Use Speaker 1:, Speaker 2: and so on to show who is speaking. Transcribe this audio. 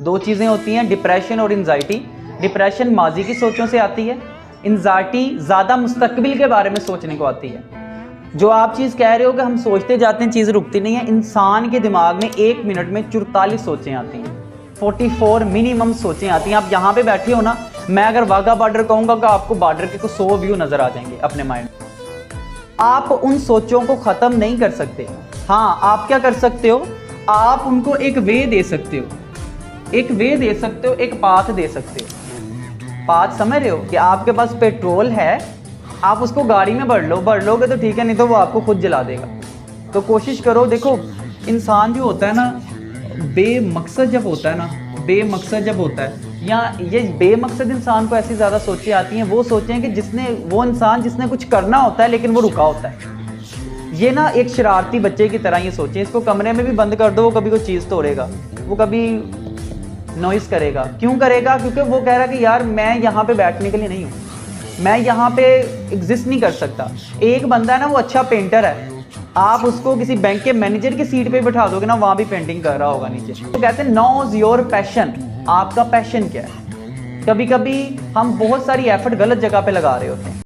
Speaker 1: दो चीज़ें होती हैं, डिप्रेशन और एंजाइटी। डिप्रेशन माजी की सोचों से आती है, एंजाइटी ज़्यादा मुस्तकबिल के बारे में सोचने को आती है। जो आप चीज़ कह रहे हो कि हम सोचते जाते हैं, चीज़ रुकती नहीं है। इंसान के दिमाग में 1 मिनट में 44 सोचें आती हैं, 44 मिनिमम सोचें आती हैं। आप यहाँ पे बैठे हो ना, मैं अगर वाघा बॉर्डर कहूँगा कि आपको बॉर्डर के कुछ 100 व्यू नज़र आ जाएंगे अपने माइंड। आप उन सोचों को ख़त्म नहीं कर सकते। हाँ, आप क्या कर सकते हो, आप उनको एक वे दे सकते हो, एक वे दे सकते हो, एक पाथ दे सकते हो। पाथ समझ रहे हो कि आपके पास पेट्रोल है, आप उसको गाड़ी में भर लोगे तो ठीक है, नहीं तो वो आपको खुद जला देगा। तो कोशिश करो। देखो, इंसान जो होता है ना, बेमकसद जब होता है ना, बेमकसद जब होता है, या ये बेमकसद इंसान को ऐसी ज़्यादा सोचें आती हैं, वो सोचें कि वो इंसान जिसने कुछ करना होता है लेकिन वो रुका होता है। ये ना एक शरारती बच्चे की तरह ये सोचें। इसको कमरे में भी बंद कर दो, वो कभी कोई चीज़ तोड़ेगा, वो कभी नॉइस करेगा। क्यों करेगा? क्योंकि वो कह रहा है कि यार मैं यहाँ पे बैठने के लिए नहीं हूँ, मैं यहाँ पे एग्जिस्ट नहीं कर सकता। एक बंदा है ना, वो अच्छा पेंटर है, आप उसको किसी बैंक के मैनेजर की सीट पे बैठा दोगे ना, वहाँ भी पेंटिंग कर रहा होगा नीचे। तो कहते हैं नोज योर पैशन, आपका पैशन क्या है। कभी कभी हम बहुत सारी एफर्ट गलत जगह पे लगा रहे होते हैं।